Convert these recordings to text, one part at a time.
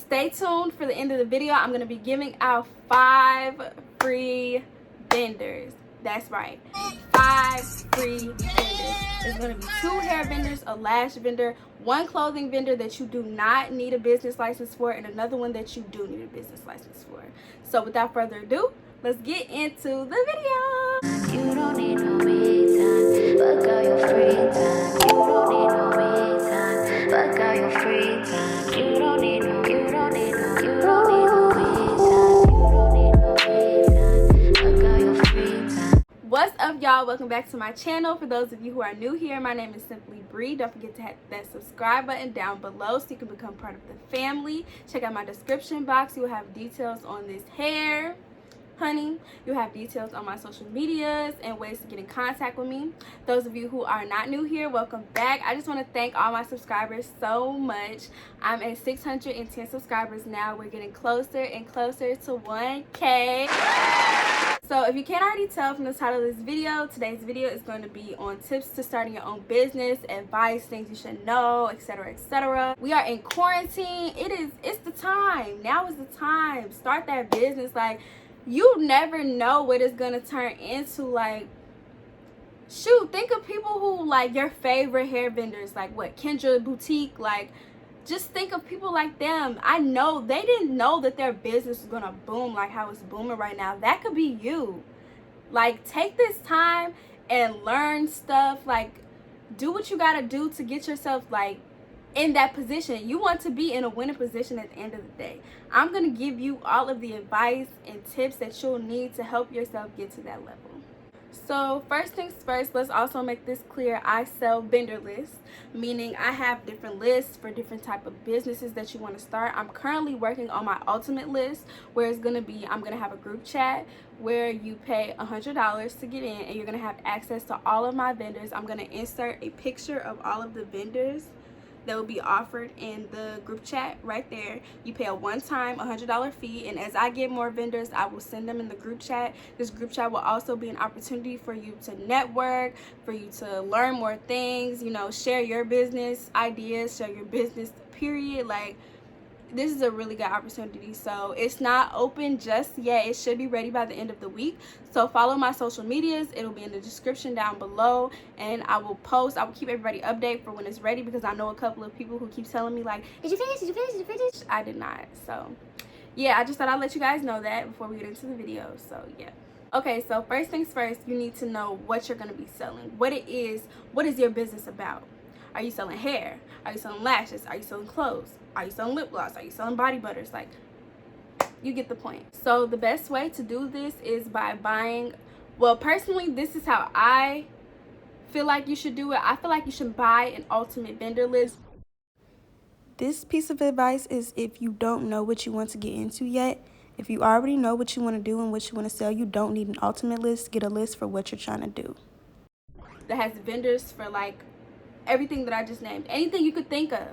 stay tuned for the end of the video. I'm going to be giving out 5 free vendors. That's right, 5 free vendors. There's going to be 2 hair vendors, a lash vendor, 1 clothing vendor that you do not need a business license for, and another one that you do need a business license for. So without further ado, let's get into the video. You don't need no me time, fuck all your free time. You don't need no me time, fuck all your free time. You don't need no me time, you don't need no me time, fuck all your free time. What's up, y'all? Welcome back to my channel. For those of you who are new here, my name is Simply Bree. Don't forget to hit that subscribe button down below so you can become part of the family. Check out my description box. You will have details on this hair, honey. You have details on my social medias and ways to get in contact with me. Those of you who are not new here, welcome back. I just want to thank all my subscribers so much. I'm at 610 subscribers now. We're getting closer and closer to 1K. So if you can't already tell from the title of this video, today's video is going to be on tips to starting your own business, advice, things you should know, etc., etc. We are in quarantine. It's the time. Now is the time. Start that business. Like, you never know what it's gonna turn into. Like, shoot, think of people who, like, your favorite hair vendors, like what, Kendra Boutique. Like, just think of people like them. I know they didn't know that their business was gonna boom like how it's booming right now. That could be you. Like, take this time and learn stuff. Like, do what you gotta do to get yourself, like, in that position. You want to be in a winning position at the end of the day. I'm going to give you all of the advice and tips that you'll need to help yourself get to that level. So first things first, let's also make this clear. I sell vendor lists, meaning I have different lists for different type of businesses that you want to start. I'm currently working on my ultimate list, where it's going to be, I'm going to have a group chat where you pay $100 to get in, and you're going to have access to all of my vendors. I'm going to insert a picture of all of the vendors that will be offered in the group chat right there. You pay a one-time $100 fee, and as I get more vendors, I will send them in the group chat. This group chat will also be an opportunity for you to network, for you to learn more things, you know, share your business ideas, share your business period. Like, this is a really good opportunity. So it's not open just yet. It should be ready by the end of the week. So follow my social medias. It'll be in the description down below, and I will keep everybody updated for when it's ready, because I know a couple of people who keep telling me, like, did you finish? Did you finish? Did you finish? I did not. So yeah, I just thought I'd let you guys know that before we get into the video. So yeah. Okay, so first things first, you need to know what you're going to be selling, what it is. What is your business about? Are you selling hair? Are you selling lashes? Are you selling clothes? Are you selling lip gloss? Are you selling body butters? Like, you get the point. So the best way to do this is by buying, well, personally, this is how I feel like you should do it. I feel like you should buy an ultimate vendor list. This piece of advice is if you don't know what you want to get into yet. If you already know what you want to do and what you want to sell, you don't need an ultimate list. Get a list for what you're trying to do. That has vendors for, like, everything that I just named. Anything you could think of.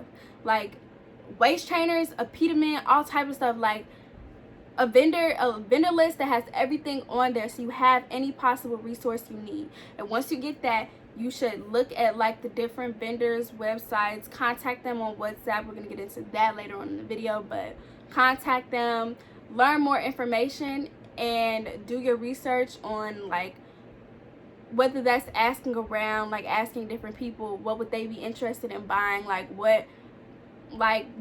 Like, waist trainers, a pediment, all type of stuff. Like, a vendor list that has everything on there, so you have any possible resource you need. And once you get that, you should look at, like, the different vendors' websites, contact them on WhatsApp. We're gonna get into that later on in the video, but contact them, learn more information, and do your research on, like, whether that's asking around, like asking different people what would they be interested in buying,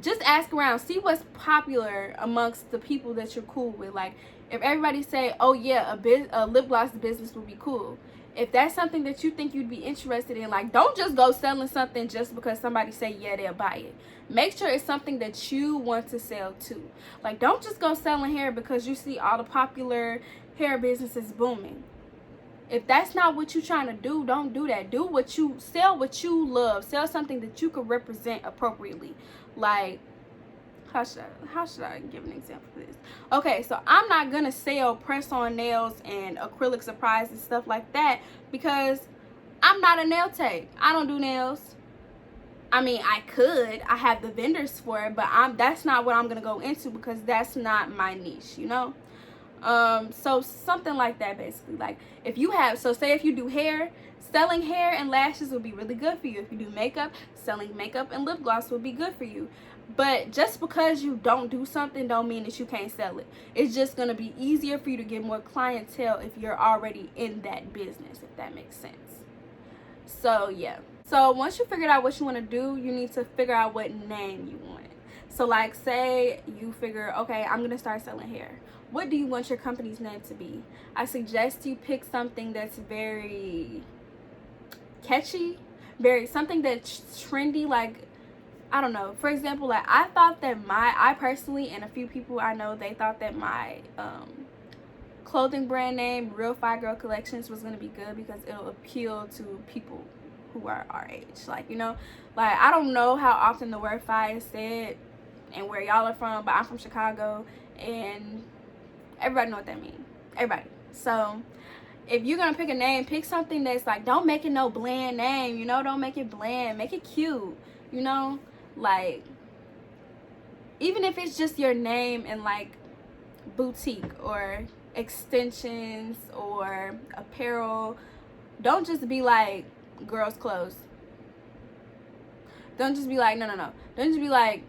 just ask around, see what's popular amongst the people that you're cool with. Like, if everybody say, oh yeah, a lip gloss business would be cool, if that's something that you think you'd be interested in, like, don't just go selling something just because somebody say yeah, they'll buy it. Make sure it's something that you want to sell too. Like, don't just go selling hair because you see all the popular hair businesses booming. If that's not what you're trying to do, don't do that. Sell what you love. Sell something that you could represent appropriately. Like, how should I give an example of this? Okay, so I'm not gonna sell press-on nails and acrylic surprise and stuff like that, because I'm not a nail tech. I don't do nails. I mean, I could. I have the vendors for it, but that's not what I'm gonna go into, because that's not my niche, you know? So something like that, basically. Like, if you have, so say if you do hair, selling hair and lashes would be really good for you. If you do makeup, selling makeup and lip gloss would be good for you. But just because you don't do something don't mean that you can't sell it. It's just going to be easier for you to get more clientele if you're already in that business, if that makes sense. So yeah. So once you figured out what you want to do, you need to figure out what name you want. So like, say you figure, okay, I'm going to start selling hair. What do you want your company's name to be? I suggest you pick something that's very catchy, something that's trendy. Like, I don't know, for example, like I thought that I personally, and a few people I know, they thought that my clothing brand name, Real Fire Girl Collections, was going to be good because it'll appeal to people who are our age. Like, you know, like I don't know how often the word fire is said and where y'all are from, but I'm from Chicago and everybody know what that means. Everybody. So if you're gonna pick a name, pick something that's like, don't make it no bland name, you know, don't make it bland, make it cute, you know, like even if it's just your name and like boutique or extensions or apparel, don't just be like girls clothes. Don't just be like no. Don't just be like,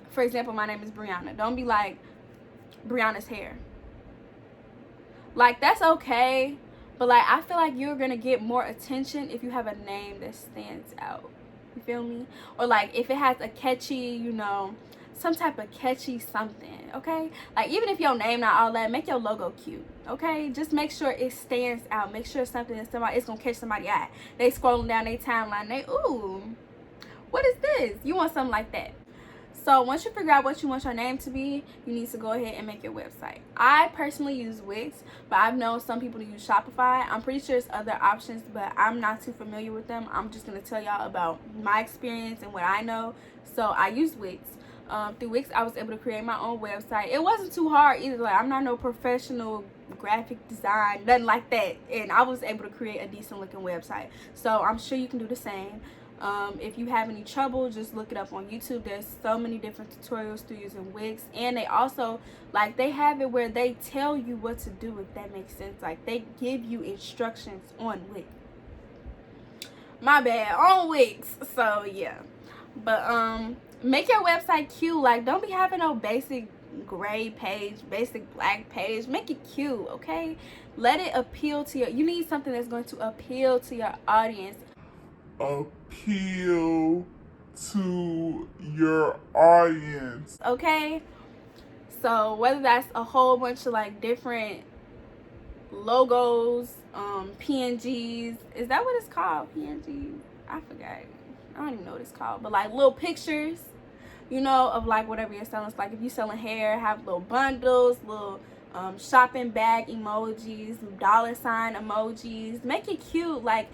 for example, my name is Brianna. Don't be like Brianna's hair. Like, that's okay, but like I feel like you're gonna get more attention if you have a name that stands out. You feel me? Or like if it has a catchy, you know, some type of catchy something, okay? Like even if your name not all that, make your logo cute, okay? Just make sure it stands out. Make sure something that it's gonna catch somebody's eye. They scrolling down their timeline, they, ooh, what is this? You want something like that. So once you figure out what you want your name to be, you need to go ahead and make your website. I personally use Wix, but I've known some people to use Shopify. I'm pretty sure there's other options, but I'm not too familiar with them. I'm just going to tell y'all about my experience and what I know. So I use Wix. Through Wix, I was able to create my own website. It wasn't too hard either. Like, I'm not no professional graphic design, nothing like that. And I was able to create a decent looking website. So I'm sure you can do the same. If you have any trouble, just look it up on YouTube. There's so many different tutorials through using Wix, and they also, like, they have it where they tell you what to do, if that makes sense. Like, they give you instructions on Wix. My bad, on Wix. So yeah, but make your website cute. Like, don't be having no basic gray page, basic black page. Make it cute, okay? Let it appeal to you need something that's going to appeal to your audience. Appeal to your audience. Okay, so whether that's a whole bunch of like different logos, PNGs, is that what it's called? PNGs? I forgot. I don't even know what it's called, but like little pictures, you know, of like whatever you're selling. It's like if you're selling hair, have little bundles, little shopping bag emojis, dollar sign emojis. Make it cute. Like,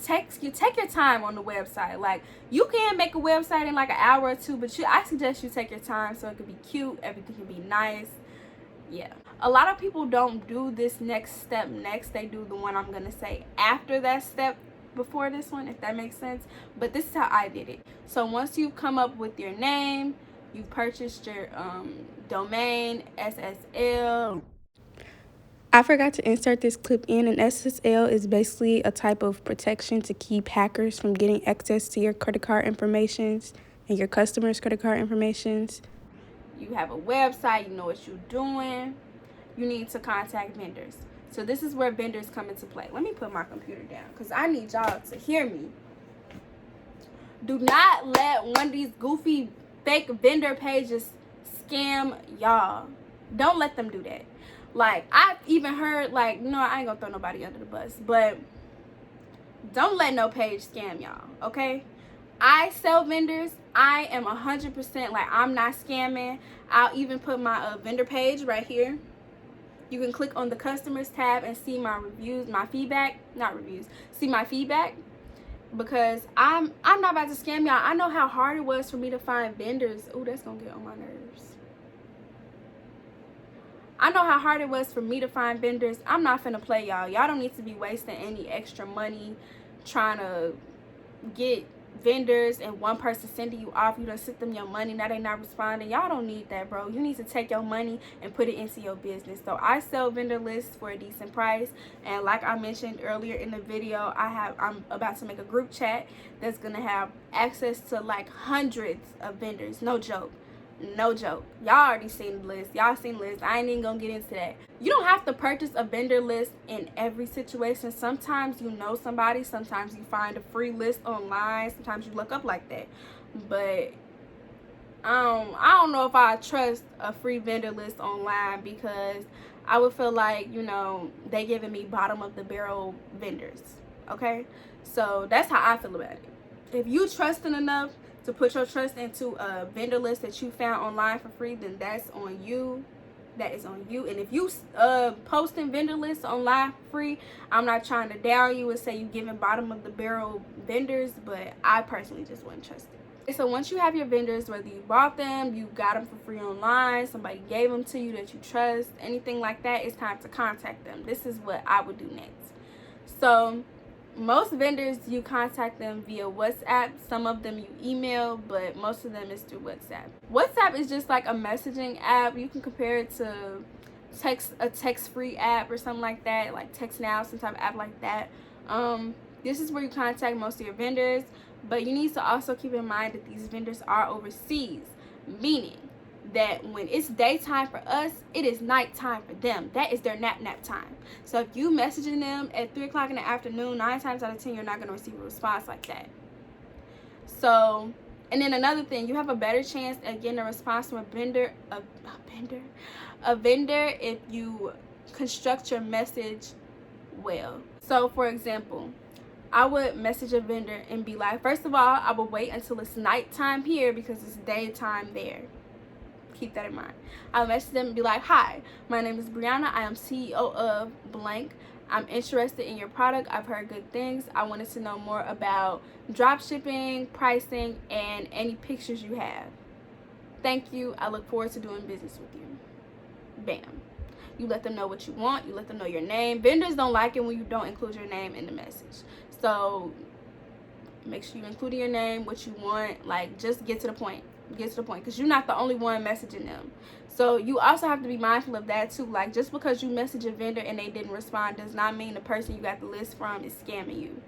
take your time on the website. Like, you can make a website in like an hour or two, but I suggest you take your time so it can be cute, everything can be nice. Yeah, a lot of people don't do this next step next. They do the one I'm gonna say after that step before this one, if that makes sense. But this is how I did it. So once you've come up with your name, you purchased your domain, SSL. I forgot to insert this clip in. An SSL is basically a type of protection to keep hackers from getting access to your credit card information and your customers' credit card information. You have a website, you know what you're doing. You need to contact vendors. So this is where vendors come into play. Let me put my computer down because I need y'all to hear me. Do not let one of these goofy fake vendor pages scam y'all. Don't let them do that. Like, I've even heard, like, no, I ain't gonna throw nobody under the bus, but don't let no page scam y'all, okay? I sell vendors. I am 100%, like, I'm not scamming. I'll even put my vendor page right here. You can click on the customers tab and see my reviews, my feedback, not reviews, see my feedback, because I'm not about to scam y'all. I know how hard it was for me to find vendors. Oh, that's gonna get on my nerves. I know how hard it was for me to find vendors. I'm not finna play y'all. Y'all don't need to be wasting any extra money trying to get vendors and one person sending you off. You done sent them your money, now they not responding. Y'all don't need that, bro. You need to take your money and put it into your business. So I sell vendor lists for a decent price, and like I mentioned earlier in the video, I'm about to make a group chat that's gonna have access to like hundreds of vendors. No joke. No joke. Y'all already seen the list. Y'all seen the list. I ain't even gonna get into that. You don't have to purchase a vendor list in every situation. Sometimes you know somebody. Sometimes you find a free list online. Sometimes you look up like that. But I don't know if I trust a free vendor list online, because I would feel like, you know, they giving me bottom of the barrel vendors. Okay? So that's how I feel about it. If you trusting enough to put your trust into a vendor list that you found online for free, then that's on you. That is on you. And if you posting vendor lists online for free, I'm not trying to down you and say you giving bottom of the barrel vendors, but I personally just wouldn't trust it. So once you have your vendors, whether you bought them, you got them for free online, somebody gave them to you that you trust, anything like that, it's time to contact them. This is what I would do next. So most vendors, you contact them via WhatsApp. Some of them you email, but most of them is through WhatsApp. WhatsApp is just like a messaging app. You can compare it to a text-free app or something like that, like Text Now, some type of app like that. This is where you contact most of your vendors, but you need to also keep in mind that these vendors are overseas, meaning that when it's daytime for us, it is nighttime for them. That is their nap time. So if you messaging them at 3 o'clock in the afternoon, 9 times out of 10 you're not going to receive a response like that. So, and then another thing, you have a better chance at getting a response from a vendor if you construct your message well. So for example, I would message a vendor and be like, first of all, I would wait until it's nighttime here because it's daytime there. Keep that in mind. I'll message them and be like, hi, my name is Brianna. I am CEO of blank. I'm interested in your product. I've heard good things. I wanted to know more about drop shipping, pricing, and any pictures you have. Thank you. I look forward to doing business with you. Bam. You let them know what you want. You let them know your name. Vendors don't like it when you don't include your name in the message. So make sure you include your name, what you want. Like, just get to the point. Get to the point, because you're not the only one messaging them. So you also have to be mindful of that too. Like, just because you message a vendor and they didn't respond does not mean the person you got the list from is scamming you.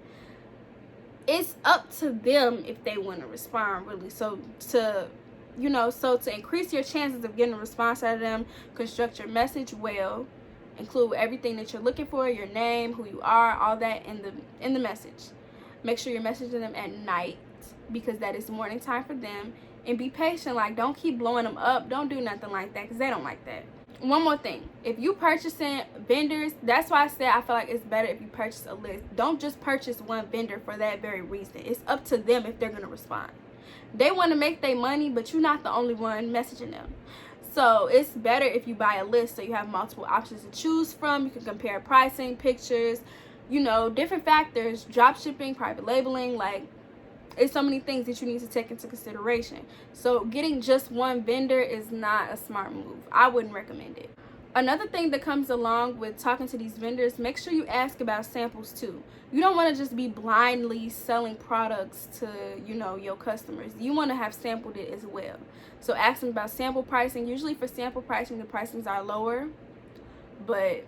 It's up to them if they want to respond, really. So to increase your chances of getting a response out of them, construct your message well. Include everything that you're looking for, your name, who you are, all that in the message. Make sure you're messaging them at night, because that is morning time for them. And be patient. Like, don't keep blowing them up. Don't do nothing like that, because they don't like that. One more thing. If you purchasing vendors, that's why I said I feel like it's better if you purchase a list. Don't just purchase one vendor for that very reason. It's up to them if they're going to respond. They want to make their money, but you're not the only one messaging them. So it's better if you buy a list so you have multiple options to choose from. You can compare pricing, pictures, different factors, drop shipping, private labeling, like, it's so many things that you need to take into consideration. So getting just one vendor is not a smart move. I wouldn't recommend it. Another thing that comes along with talking to these vendors, make sure you ask about samples too. You don't want to just be blindly selling products to, your customers. You want to have sampled it as well. So ask them about sample pricing. Usually for sample pricing, the pricings are lower, but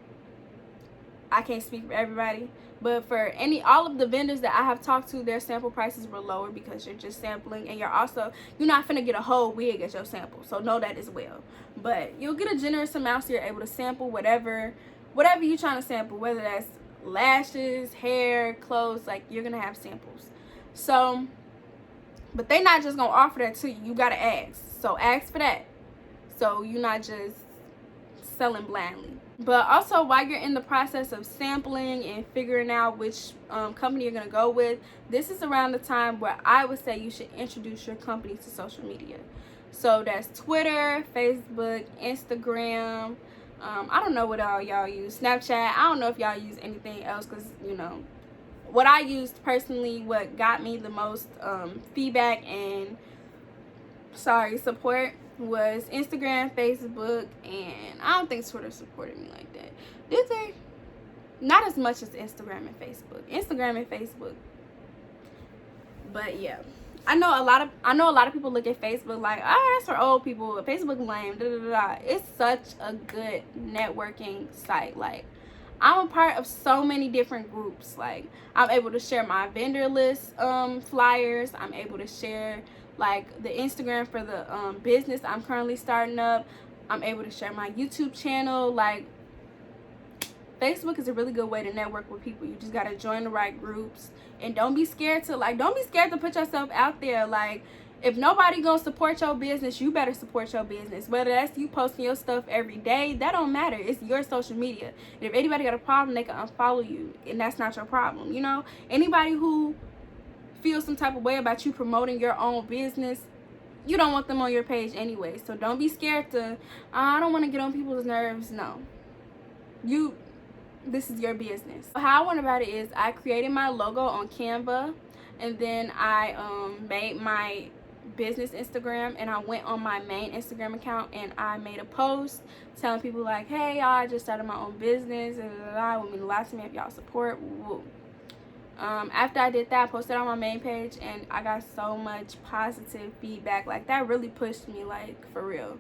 I can't speak for everybody. But for all of the vendors that I have talked to, their sample prices were lower because you're just sampling, and you're not finna get a whole wig as your sample. So know that as well. But you'll get a generous amount so you're able to sample whatever you're trying to sample, whether that's lashes, hair, clothes, like, you're gonna have samples. So, but they're not just gonna offer that to you. You gotta ask. So ask for that. So you're not just selling blindly. But also, while you're in the process of sampling and figuring out which company you're going to go with, this is around the time where I would say you should introduce your company to social media. So that's Twitter, Facebook, Instagram. I don't know what all y'all use. Snapchat. I don't know if y'all use anything else, because, what I used personally, what got me the most feedback and, support was Instagram, Facebook, and I don't think Twitter supported me like that. Did they? Not as much as Instagram and Facebook. Instagram and Facebook, But yeah, I know a lot of people look at Facebook like, ah, that's for old people. Facebook lame. Da, da, da, da. It's such a good networking site. Like, I'm a part of so many different groups. Like, I'm able to share my vendor list flyers. I'm able to share like the Instagram for the business I'm currently starting up. I'm able to share my YouTube channel. Like, Facebook is a really good way to network with people. You just gotta join the right groups, and don't be scared to put yourself out there. Like, if nobody gonna support your business, you better support your business. Whether that's you posting your stuff every day, that don't matter. It's your social media. And if anybody got a problem, they can unfollow you, and that's not your problem. You know, anybody who feels some type of way about you promoting your own business, you don't want them on your page anyway. So don't be scared to, I don't want to get on people's nerves. No, this is your business. How I went about it is I created my logo on Canva, and then I made my business Instagram, and I went on my main Instagram account and I made a post telling people like, hey y'all, I just started my own business, and it would mean a lot to me if y'all support. Woo. After I did that, I posted on my main page, and I got so much positive feedback. Like, that really pushed me, like, for real.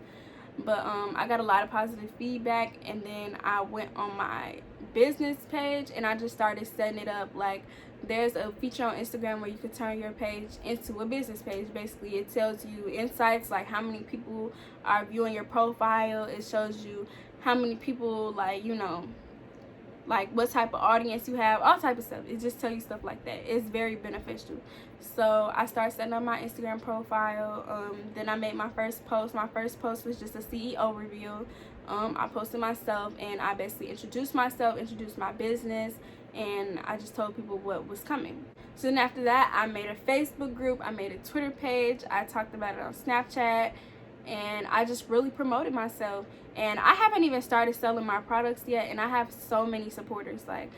But I got a lot of positive feedback, and then I went on my business page and I just started setting it up. Like, there's a feature on Instagram where you can turn your page into a business page. Basically, it tells you insights, like how many people are viewing your profile. It shows you how many people, like, you know, like what type of audience you have, all type of stuff. It just tells you stuff like that. It's very beneficial. So I started setting up my Instagram profile. Then I made my first post. My first post was just a CEO review. I posted myself, and I basically introduced myself, introduced my business, and I just told people what was coming. So then after that, I made a Facebook group, I made a Twitter page, I talked about it on Snapchat, and I just really promoted myself. And I haven't even started selling my products yet, and I have so many supporters. Like,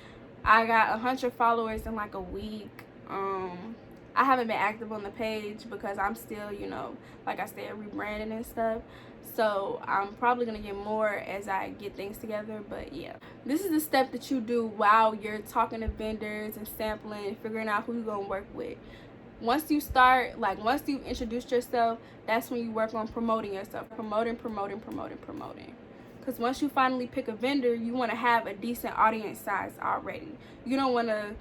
I got 100 followers in like a week. I haven't been active on the page because I'm still, you know, like I said, rebranding and stuff. So I'm probably gonna get more as I get things together. But yeah, this is the step that you do while you're talking to vendors and sampling and figuring out who you're gonna work with. Once you start, like, once you've introduced yourself, that's when you work on promoting yourself. Promoting. Because once you finally pick a vendor, you want to have a decent audience size already. You don't want to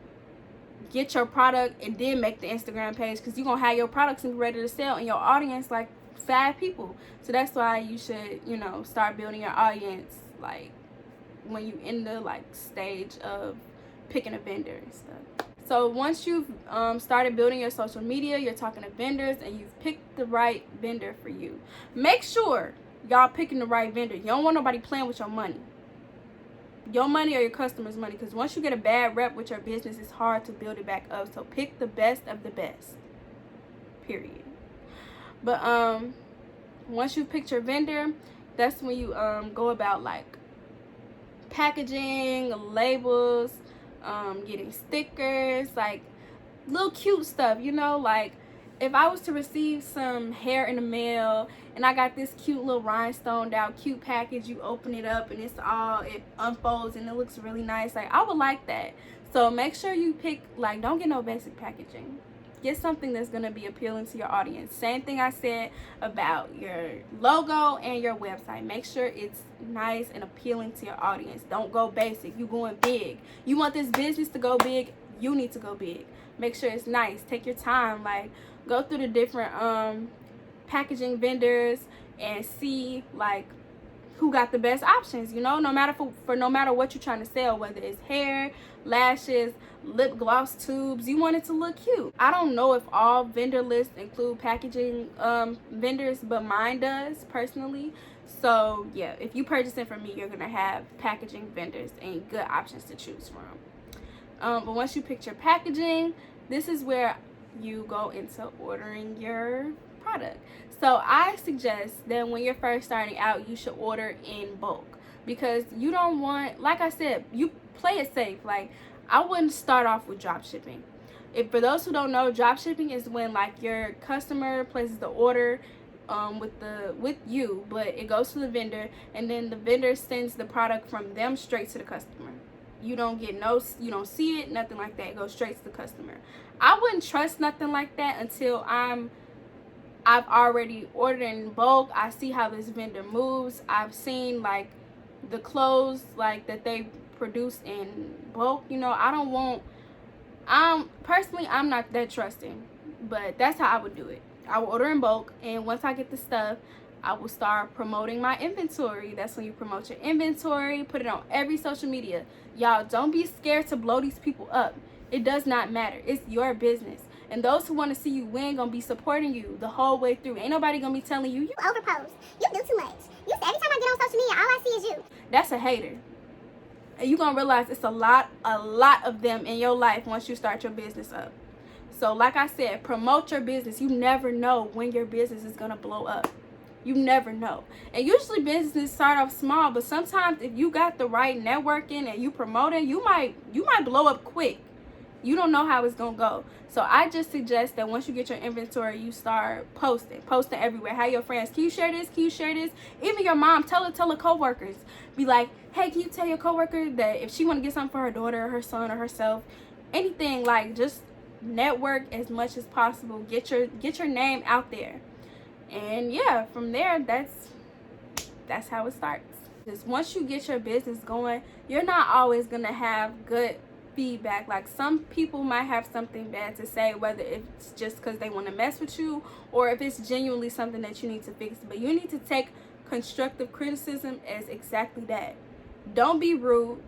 get your product and then make the Instagram page, because you're going to have your products and be ready to sell, and your audience, like, 5 people. So that's why you should, you know, start building your audience, like, when you in the, like, stage of picking a vendor and stuff. So once you've started building your social media, you're talking to vendors, and you've picked the right vendor for you. Make sure y'all picking the right vendor. You don't want nobody playing with your money. Your money or your customers' money. Because once you get a bad rep with your business, it's hard to build it back up. So pick the best of the best. Period. But once you picked your vendor, that's when you go about, like, packaging, labels, getting stickers, like little cute stuff, you know. Like, if I was to receive some hair in the mail and I got this cute little rhinestoned out cute package, you open it up and it unfolds and it looks really nice. Like, I would like that. So make sure you pick, like, don't get no basic packaging. Get something that's going to be appealing to your audience. Same thing I said about your logo and your website. Make sure it's nice and appealing to your audience. Don't go basic. You going big. You want this business to go big, you need to go big. Make sure it's nice. Take your time. Like, go through the different packaging vendors and see, like, who got the best options, you know, no matter no matter what you're trying to sell, whether it's hair, lashes, lip gloss tubes, you want it to look cute. I don't know if all vendor lists include packaging vendors, but mine does personally. So yeah, if you purchasing from me, you're gonna have packaging vendors and good options to choose from. But once you pick your packaging, this is where you go into ordering your product. So I suggest that when you're first starting out, you should order in bulk, because you don't want, like I said, you play it safe. Like, I wouldn't start off with drop shipping. For those who don't know, drop shipping is when, like, your customer places the order with you, but it goes to the vendor, and then the vendor sends the product from them straight to the customer. You don't get you don't see it, nothing like that. It goes straight to the customer. I wouldn't trust nothing like that until I've already ordered in bulk. I see how this vendor moves. I've seen like the clothes like that they produce in bulk. You know, I don't want, personally, I'm not that trusting, but that's how I would do it. I will order in bulk, and once I get the stuff, I will start promoting my inventory. That's when you promote your inventory, put it on every social media. Y'all, don't be scared to blow these people up. It does not matter. It's your business. And those who want to see you win gonna be supporting you the whole way through. Ain't nobody gonna be telling you, you overpost, you do too much. You every time I get on social media, all I see is you. That's a hater. And you're gonna realize it's a lot of them in your life once you start your business up. So like I said, promote your business. You never know when your business is gonna blow up. You never know. And usually businesses start off small, but sometimes if you got the right networking and you promoting, you might blow up quick. You don't know how it's gonna go. So I just suggest that once you get your inventory, you start posting everywhere. Have your friends, can you share this? Can you share this? Even your mom, tell her coworkers. Be like, hey, can you tell your coworker that if she want to get something for her daughter or her son or herself, anything, like, just network as much as possible. Get your name out there. And yeah, from there, that's how it starts. Because once you get your business going, you're not always gonna have good feedback. Like, some people might have something bad to say, whether it's just because they want to mess with you or if it's genuinely something that you need to fix. But you need to take constructive criticism as exactly that. Don't be rude.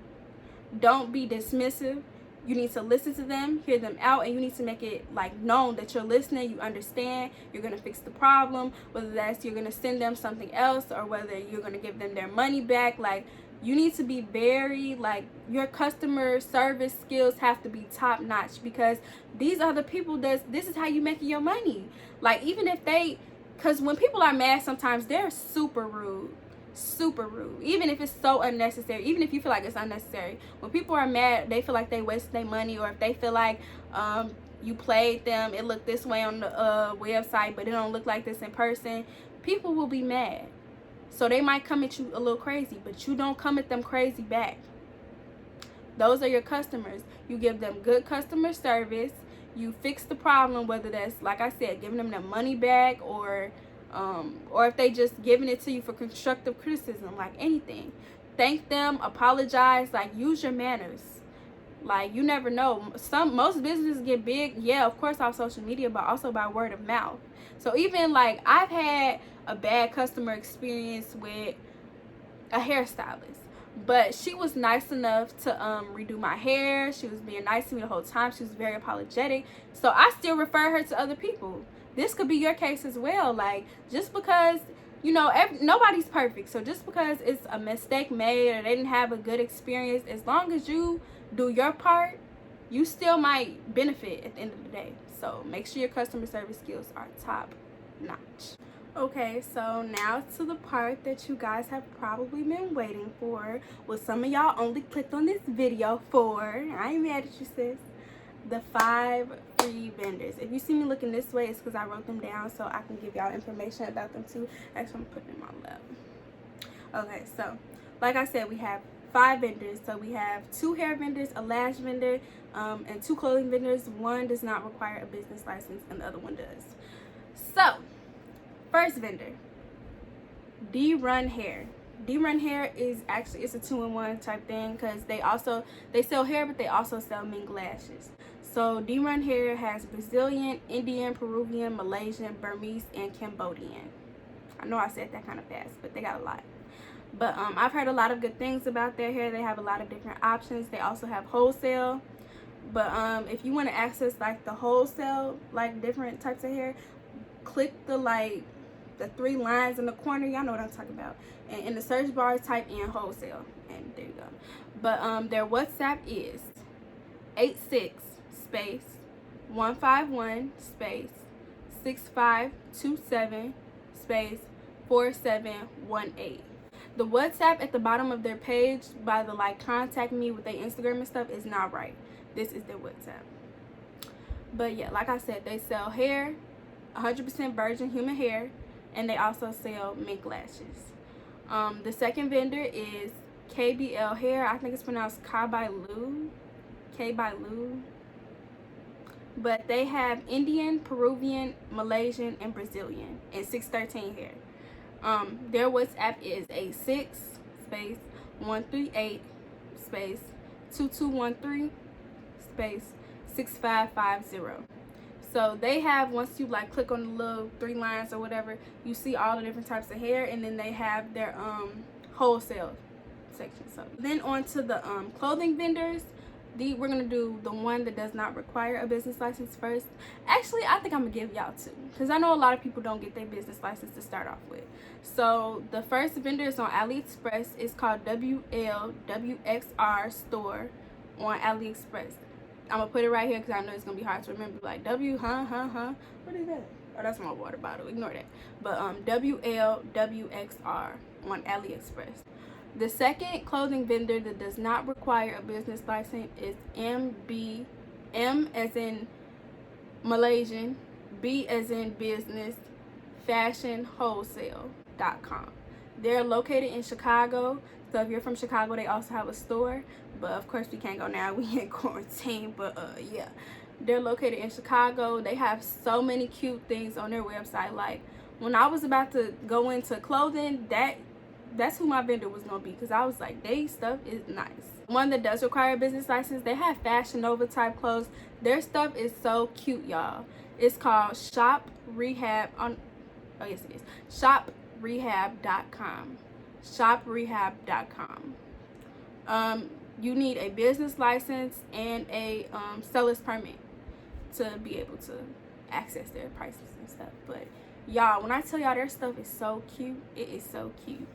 Don't be dismissive. You need to listen to them, hear them out, and you need to make it like known that you're listening, you understand, you're going to fix the problem, whether that's you're going to send them something else or whether you're going to give them their money back. Like, you need to be very, like, your customer service skills have to be top notch, because these are the people this is how you making your money. Like, even if because when people are mad, sometimes they're super rude. Even if it's so unnecessary, even if you feel like it's unnecessary. When people are mad, they feel like they wasted their money, or if they feel like you played them, it looked this way on the website but it don't look like this in person, people will be mad. So they might come at you a little crazy, but you don't come at them crazy back. Those are your customers. You give them good customer service, you fix the problem, whether that's, like I said, giving them their money back, or if they just giving it to you for constructive criticism, like anything. Thank them, apologize, like, use your manners. Like, you never know. Most businesses get big, yeah, of course, off social media, but also by word of mouth. So even, like, I've had a bad customer experience with a hairstylist, but she was nice enough to redo my hair. She was being nice to me the whole time. She was very apologetic. So I still refer her to other people. This could be your case as well. Like, just because, you know, nobody's perfect. So just because it's a mistake made or they didn't have a good experience, as long as you do your part, you still might benefit at the end of the day. So make sure your customer service skills are top notch. Okay, so now to the part that you guys have probably been waiting for. Well, some of y'all only clicked on this video for. I ain't mad at you, sis. The 5 free vendors. If you see me looking this way, it's because I wrote them down so I can give y'all information about them too. Actually, I'm putting them in my lap. Okay, so like I said, we have 5 vendors. So we have 2 hair vendors, a lash vendor, and 2 clothing vendors. One does not require a business license and the other one does. So first vendor, D-Run Hair. D-Run Hair is actually, it's a 2-in-1 type thing, because they sell hair, but they also sell mink lashes. So D-Run Hair has Brazilian, Indian, Peruvian, Malaysian, Burmese, and Cambodian. I know I said that kind of fast, but they got a lot. But I've heard a lot of good things about their hair. They have a lot of different options. They also have wholesale. But if you want to access like the wholesale, like different types of hair, click the 3 lines in the corner. Y'all know what I'm talking about. And in the search bar, type in wholesale, and there you go. But their WhatsApp is 86 space 151 space 6527 space 4718. The WhatsApp at the bottom of their page by the contact me with their Instagram and stuff is not right. This is their WhatsApp. But yeah, like I said, they sell hair, 100% virgin human hair, and they also sell mink lashes. The second vendor is KBL Hair. I think it's pronounced K by Lou. But they have Indian, Peruvian, Malaysian, and Brazilian, and 613 hair. Their WhatsApp is 86-138-2213-6550. So they have, once you like click on the little 3 lines or whatever, you see all the different types of hair, and then they have their wholesale section. So then on to the clothing vendors. We're gonna do the one that does not require a business license first. Actually, I think I'm gonna give y'all two, because I know a lot of people don't get their business license to start off with. So the first vendor is on AliExpress. It's called WLWXR store on AliExpress. I'm gonna put it right here because I know it's gonna be hard to remember. Like what is that? Oh, that's my water bottle. Ignore that. But WLWXR on AliExpress. The second clothing vendor that does not require a business license is M as in Malaysian, B as in business, fashionwholesale.com. They're located in Chicago. So if you're from Chicago, they also have a store. But of course we can't go now. We in quarantine. But yeah. They're located in Chicago. They have so many cute things on their website. Like when I was about to go into clothing, that's who my vendor was gonna be, because I was like, they stuff is nice. One that does require a business license, they have Fashion Nova type clothes. Their stuff is so cute, y'all. It's called Shop Rehab on, oh yes it is, shoprehab.com. shoprehab.com. You need a business license and a seller's permit to be able to access their prices and stuff. But y'all, when I tell y'all their stuff is so cute, it is so cute.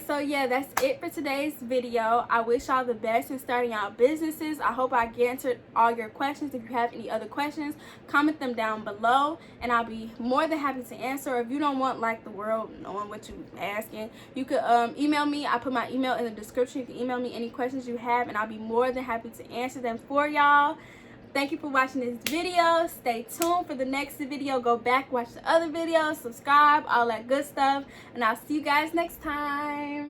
So yeah, that's it for today's video. I wish y'all the best in starting out businesses. I hope I answered all your questions. If you have any other questions, comment them down below and I'll be more than happy to answer. Or if you don't want like the world knowing what you're asking, you could email me. I put my email in the description. You can email me any questions you have and I'll be more than happy to answer them for y'all. Thank you for watching this video. Stay tuned for the next video. Go back, watch the other videos, subscribe, all that good stuff. And I'll see you guys next time.